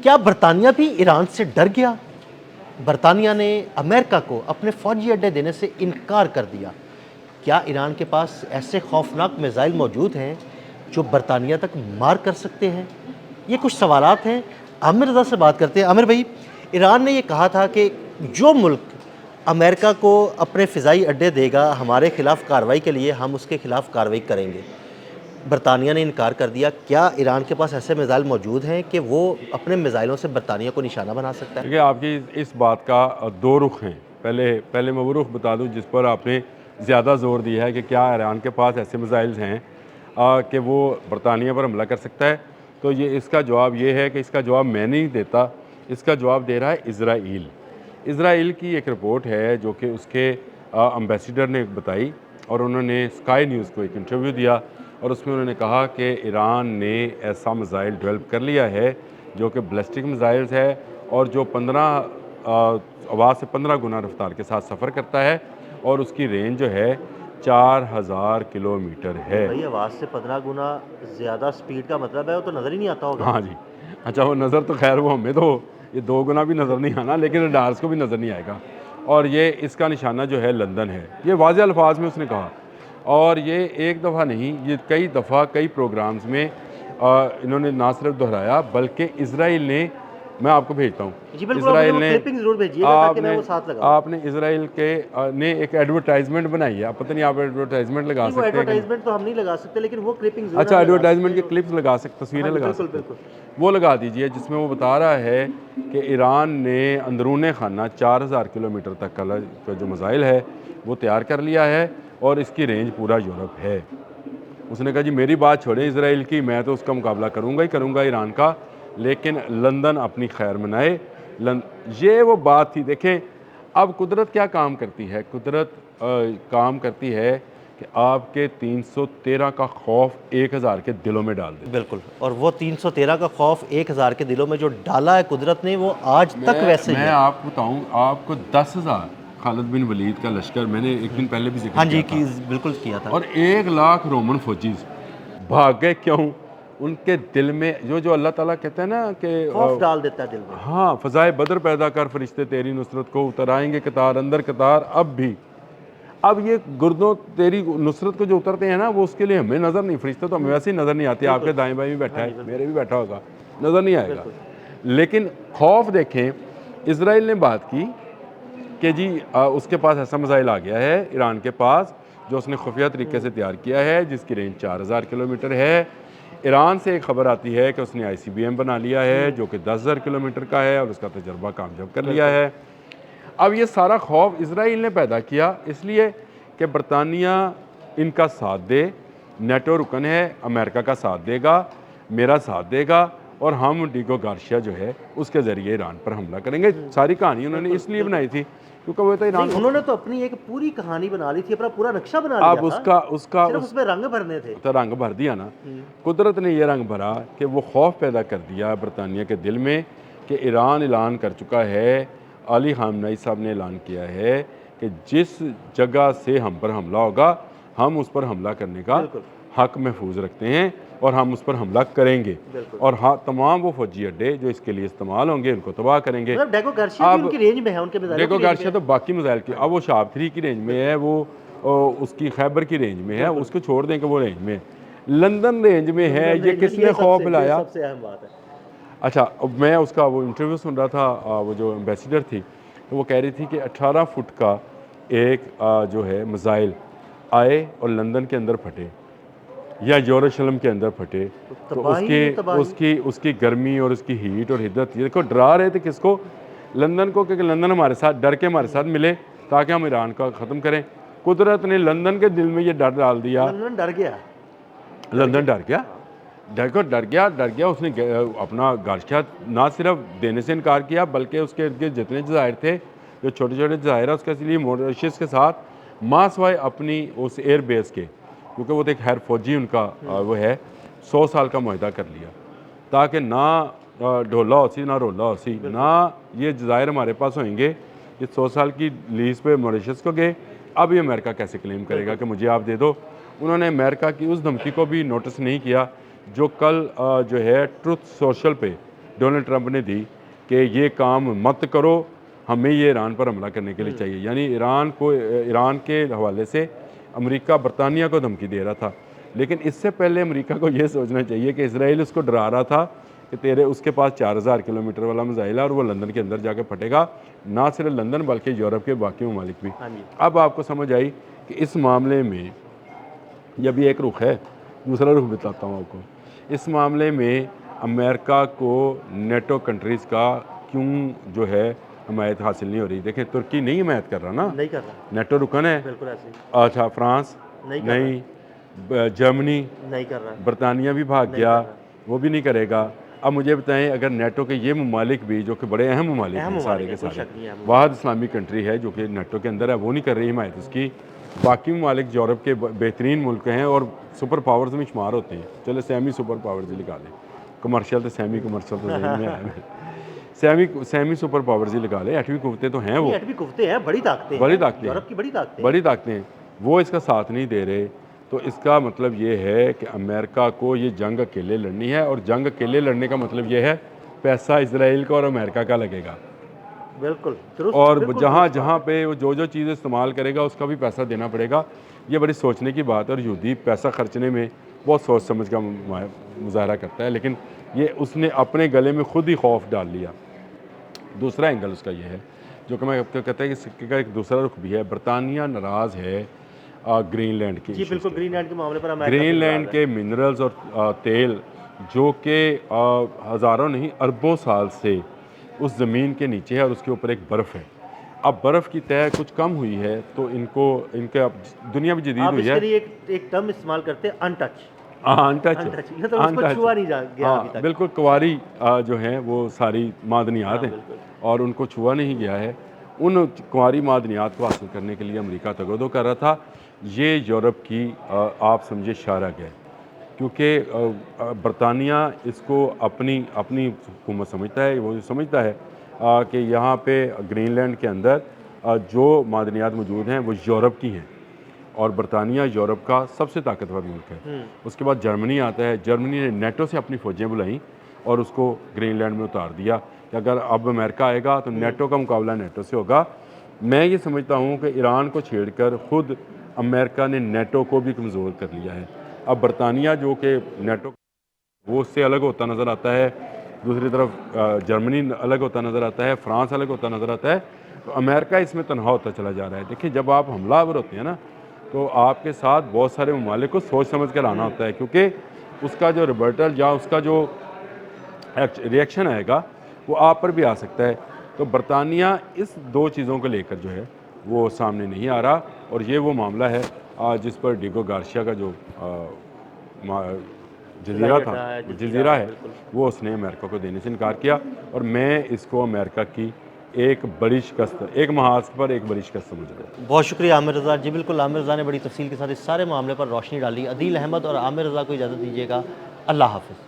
क्या बरतानिया भी ईरान से डर गया? बरतानिया ने अमेरिका को अपने फ़ौजी अड्डे देने से इनकार कर दिया। क्या ईरान के पास ऐसे खौफनाक मिसाइल मौजूद हैं जो बरतानिया तक मार कर सकते हैं? ये कुछ सवालात हैं। आमिर रज़ा से बात करते हैं। आमिर भाई, ईरान ने ये कहा था कि जो मुल्क अमेरिका को अपने फ़िज़ाई अड्डे देगा, हमारे खिलाफ़ कार्रवाई के लिए हम उसके खिलाफ़ कार्रवाई करेंगे। बरतानिया ने इनकार कर दिया। क्या ईरान के पास ऐसे मिसाइल मौजूद हैं कि वो अपने मिसाइलों से बरतानिया को निशाना बना सकता है? देखिए, आपकी इस बात का दो रुख हैं। पहले पहले मैं वो रुख बता दूं जिस पर आपने ज़्यादा ज़ोर दिया है कि क्या ईरान के पास ऐसे मिसाइल्स हैं कि वो बरतानिया पर हमला कर सकता है। तो ये इसका जवाब ये है कि इसका जवाब मैं नहीं देता, इसका जवाब दे रहा है इज़राइल। इज़राइल की एक रिपोर्ट है जो कि उसके एम्बेसडर ने बताई, और उन्होंने स्काई न्यूज़ को एक इंटरव्यू दिया, और उसमें उन्होंने कहा कि ईरान ने ऐसा मिसाइल डेवलप कर लिया है जो कि बैलिस्टिक मिसाइल्स है, और जो 15 आवाज़ से 15 गुना रफ्तार के साथ सफ़र करता है, और उसकी रेंज जो है 4000 किलोमीटर है। भाई, आवाज़ से 15 गुना ज़्यादा स्पीड का मतलब है वो तो नज़र ही नहीं आता होगा। हाँ जी। अच्छा, वो नज़र तो खैर वो हमें तो ये 2 गुना भी नज़र नहीं आना, लेकिन रडार्स को भी नज़र नहीं आएगा। और ये इसका निशाना जो है लंदन है, ये वाज़ेह अल्फाज में उसने कहा। और ये एक दफ़ा नहीं, ये कई दफ़ा कई प्रोग्राम्स में इन्होंने ना सिर्फ दोहराया, बल्कि इज़राइल ने, मैं आपको भेजता हूँ, जी बिल्कुल, आप मुझे इज़राइल वो ने क्लिपिंग ज़रूर भेजिएगा ताकि मैं वो साथ लगाऊँ। आपने इज़राइल के ने एक एडवर्टाइजमेंट बनाई है। अब पता नहीं आप एडवर्टाइजमेंट लगा नहीं, वो सकते हैं कि नहीं? एडवर्टाइज़मेंट तो हम नहीं लगा सकते, लेकिन वो क्लिपिंग ज़रूर अच्छा, हम लगा एडवर्टाइजमेंट सकते की हैं। क्लिप्स लगा सकते, हाँ तस्वीरें जी, लगा बिल्कुल, सकते हैं, बिल्कुल। वो लगा दीजिए, जिसमें वो बता रहा है कि ईरान ने अंदरूने खाना 4000 किलोमीटर तक का जो मिसाइल है वो तैयार कर लिया है, और इसकी रेंज पूरा यूरोप है। उसने कहा जी मेरी बात छोड़ें इज़राइल की, मैं तो उसका मुकाबला करूँगा ही करूँगा ईरान का, लेकिन लंदन अपनी खैर मनाए। ये वो बात थी। देखें, अब कुदरत क्या काम करती है, कुदरत काम करती है कि आपके 313 का खौफ 1000 के दिलों में डाल देती बिल्कुल, और वो 313 का खौफ 1000 के दिलों में जो डाला है कुदरत ने, वो आज है। तक वैसे ही मैं है। आपको बताऊं, आपको 10,000 खालिद बिन वलीद का लश्कर, मैंने एक दिन पहले भी हाँ जिक्र जी, किया था, बिल्कुल किया था। और 1 लाख रोमन फौजी भाग गए। क्यों? उनके दिल में जो अल्लाह ताला कहते हैं ना कि खौफ डाल देता है दिल में। हाँ, फ़ज़ाए बदर पैदा कर, फरिश्ते तेरी नुसरत को उतर आएंगे कतार अंदर कतार अब भी। अब ये गुर्दों तेरी नुसरत को जो उतरते हैं ना, वो उसके लिए हमें नज़र नहीं, फरिश्ते तो हमें वैसे ही नज़र नहीं आते। आपके दाएं बाएं भी बैठा हाँ जी, है, बिल्कुल। मेरे भी बैठा होगा, नज़र नहीं आएगा। बिल्कुल। लेकिन खौफ देखें, इज़राइल ने बात की कि जी उसके पास ऐसा मिसाइल आ गया है ईरान के पास, जो उसने खुफिया तरीके से तैयार किया है, जिसकी रेंज 4000 किलोमीटर है। ईरान से एक खबर आती है कि उसने ICBM बना लिया है जो कि 10,000 किलोमीटर का है, और उसका तजर्बा कामयाब कर लिया है। अब ये सारा खौफ इज़राइल ने पैदा किया इसलिए कि बरतानिया इनका साथ दे, नेटो रुकन है, अमेरिका का साथ देगा, मेरा साथ देगा, और हम डिगो गार्शिया जो है उसके ज़रिए ईरान पर हमला करेंगे। सारी कहानी उन्होंने इसलिए बनाई थी क्योंकि वो तो ईरान, उन्होंने तो अपनी एक पूरी कहानी बना ली थी, अपना पूरा नक्शा बना लिया अब था। उसका सिर्फ उसमें रंग भरने थे। तो रंग भर दिया ना, कुदरत ने ये रंग भरा कि वो खौफ पैदा कर दिया बरतानिया के दिल में कि ईरान ऐलान कर चुका है, अली खामनेई साहब ने ऐलान किया है कि जिस जगह से हम पर हमला होगा, हम उस पर हमला करने का हक महफूज रखते हैं, और हम उस पर हमला करेंगे। और हाँ, तमाम वो फौजी अड्डे जो इसके लिए इस्तेमाल होंगे उनको तबाह करेंगे। मतलब डेगो गार्शिया भी उनकी रेंज में है, उनके मिसाइलों डेगो की रेंज गार्शिया में। तो बाकी मिसाइल की, अब वो शाब 3 की रेंज में है, वो उसकी खैबर की रेंज में है, उसको छोड़ दें कि वो रेंज में है। लंदन रेंज में है। ये किसने खौफ मिलाया? सबसे अहम बात है। अच्छा, अब मैं उसका वो इंटरव्यू सुन रहा था, वो जो एम्बेसडर थी, तो वो कह रही थी कि 18 फुट का एक जो है मिसाइल आए और लंदन के अंदर फटे या यरूशलेम के अंदर फटे, तो उसकी गर्मी और उसकी हीट और हिद्दत, ये देखो डरा रहे थे किसको? लंदन को, क्योंकि लंदन हमारे साथ डर के हमारे साथ मिले ताकि हम ईरान का ख़त्म करें। कुदरत ने लंदन के दिल में ये डर डाल दिया। लंदन डर गया। लंदन डर गया, डर गया। उसने अपना गार्शिया ना सिर्फ देने से इनकार किया, बल्कि उसके इर्द गिर्द जितने जज़ायर थे, जो छोटे छोटे जज़ायर है, उसके लिए मॉरिशस के साथ मासवाए अपनी उस एयर बेस के, क्योंकि वो तो एक खैर फौजी उनका वो है, 100 साल का मुआहदा कर लिया ताकि ना ढोला होसी ना रोला होसी, ना ये जज़ायर हमारे पास होंगे। ये 100 साल की लीज पे मॉरिशस को गए, अब ये अमेरिका कैसे क्लेम करेगा कि मुझे आप दे दो? उन्होंने अमेरिका की उस धमकी को भी नोटिस नहीं किया जो कल जो है ट्रुथ सोशल पे डोनाल्ड ट्रंप ने दी कि ये काम मत करो, हमें ये ईरान पर हमला करने के लिए चाहिए। यानी ईरान के हवाले से अमेरिका बरतानिया को धमकी दे रहा था। लेकिन इससे पहले अमेरिका को ये सोचना चाहिए कि इसराइल उसको डरा रहा था कि तेरे उसके पास 4000 किलोमीटर वाला मिसाइल है और वो लंदन के अंदर जाकर फटेगा, ना सिर्फ लंदन बल्कि यूरोप के बाकी ममालिक भी। हाँ जी। अब आपको समझ आई कि इस मामले में जब ये एक रुख है, दूसरा रुख बताता हूँ आपको। इस मामले में अमेरिका को नेटो कंट्रीज़ का क्यों जो है हमायत हासिल नहीं हो रही। देखें, तुर्की नहीं हमायत कर रहा ना, नहीं कर रहा, नेटो रुकन है। बिल्कुल ऐसे ही। अच्छा, फ्रांस नहीं कर नहीं, जर्मनी, नहीं कर रहा, बरतानिया भी भाग नहीं गया, कर रहा। वो भी नहीं करेगा। अब मुझे बताएं, अगर नेटो के ये ममालिक भी जो कि बड़े अहम ममालिक अहम हैं सारे ममालिक के हैं, कोई सारे, शक नहीं है, अहम वाहद इस्लामिक कंट्री है जो कि नेटो के अंदर है, वो नहीं कर रही हिमायत उसकी। बाकी ममालिक यूरोप के बेहतरीन मुल्क हैं और सुपर पावर्स में शुमार होते हैं। चलो सेमी सुपर पावर्स ही लगा लें, कमर्शियल तो सेमी कमर्शियल तो ज़हन में है। सेमी सुपर पावर्स ही लगा लें, 8वीं कुव्वतें तो हैं वो, ये एटमी कुव्वतें हैं, बड़ी ताकतें बड़ी हैं, ताकतें हैं। यूरोप की बड़ी ताकतें हैं। बड़ी ताकतें हैं, वो इसका साथ नहीं दे रहे। तो इसका मतलब ये है कि अमेरिका को ये जंग अकेले लड़नी है, और जंग अकेले लड़ने का मतलब ये है पैसा इसराइल का और अमेरिका का लगेगा। बिल्कुल दुरुस्त, और बिल्कुल जहाँ दुरुस्त जहाँ बात पे वो जो चीज़ इस्तेमाल करेगा उसका भी पैसा देना पड़ेगा। ये बड़ी सोचने की बात है, और यहूदी पैसा खर्चने में बहुत सोच समझ का मुजाहरा करता है, लेकिन ये उसने अपने गले में खुद ही खौफ डाल लिया। दूसरा एंगल उसका ये है, जो कि मैं आपको कहता है कि सिक्के का एक दूसरा रुख भी है। बरतानिया नाराज़ है ग्रीनलैंड की जी इश्यूज़ बिल्कुल, के। ग्रीनलैंड के मामले पर अमेरिका से ग्रीनलैंड नाराज़ है। के मिनरल्स और तेल जो कि हज़ारों नहीं अरबों साल से उस ज़मीन के नीचे है, और उसके ऊपर एक बर्फ़ है। अब बर्फ़ की तह कुछ कम हुई है, तो इनके अब दुनिया भी जदीद आप हुई इसके है। लिए एक टर्म इस्तेमाल करते हैं, अनटच। हाँ, अनटच, अनटच, मतलब उसको छुआ नहीं गया अभी हाँ तक। बिल्कुल, कुंवारी जो हैं वो सारी मादनियात हाँ, हैं, बिल्कुल। और उनको छुआ नहीं गया है। उन कुंवारी मादनियात को हासिल करने के लिए अमेरिका तगदो कर रहा था। ये यूरोप की आप समझे शारक है, क्योंकि बरतानिया इसको अपनी अपनी हुकूमत समझता है। वो समझता है कि यहाँ पे ग्रीनलैंड के अंदर जो मादनियात मौजूद हैं वो यूरोप की हैं, और बरतानिया यूरोप का सबसे ताकतवर मुल्क है। उसके बाद जर्मनी आता है। जर्मनी ने नेटो से अपनी फ़ौजें बुलाई और उसको ग्रीनलैंड में उतार दिया कि अगर अब अमेरिका आएगा तो नेटो का मुकाबला नेटो से होगा। मैं ये समझता हूँ कि ईरान को छेड़कर ख़ुद अमेरिका ने नेटो को भी कमज़ोर कर लिया है। अब बरतानिया जो कि नेटो वो उससे अलग होता नज़र आता है, दूसरी तरफ जर्मनी अलग होता नज़र आता है, फ्रांस अलग होता नज़र आता है, तो अमेरिका इसमें तनहा होता चला जा रहा है। देखिए, जब आप हमलावर होते हैं ना, तो आपके साथ बहुत सारे ममालिक को सोच समझ कर आना होता है, क्योंकि उसका जो रिबर्टल या उसका जो रिएक्शन आएगा वो आप पर भी आ सकता है। तो बरतानिया इस दो चीज़ों को लेकर जो है वो सामने नहीं आ रहा, और ये वो मामला है जिस पर डिगो गार्सिया का जो जजीरा था, जजीरा है, वो उसने अमेरिका को देने से इनकार किया। और मैं इसको अमेरिका की एक बड़ी शिकस्त, एक महाज पर एक बड़ी शिकस्त समझ रहा हूँ। बहुत शुक्रिया आमिर रज़ा जी। बिल्कुल, आमिर रज़ा ने बड़ी तफसील के साथ इस सारे मामले पर रोशनी डाली। अदील अहमद और आमिर रज़ा को इजाज़त दीजिएगा। अल्लाह हाफ़िज़।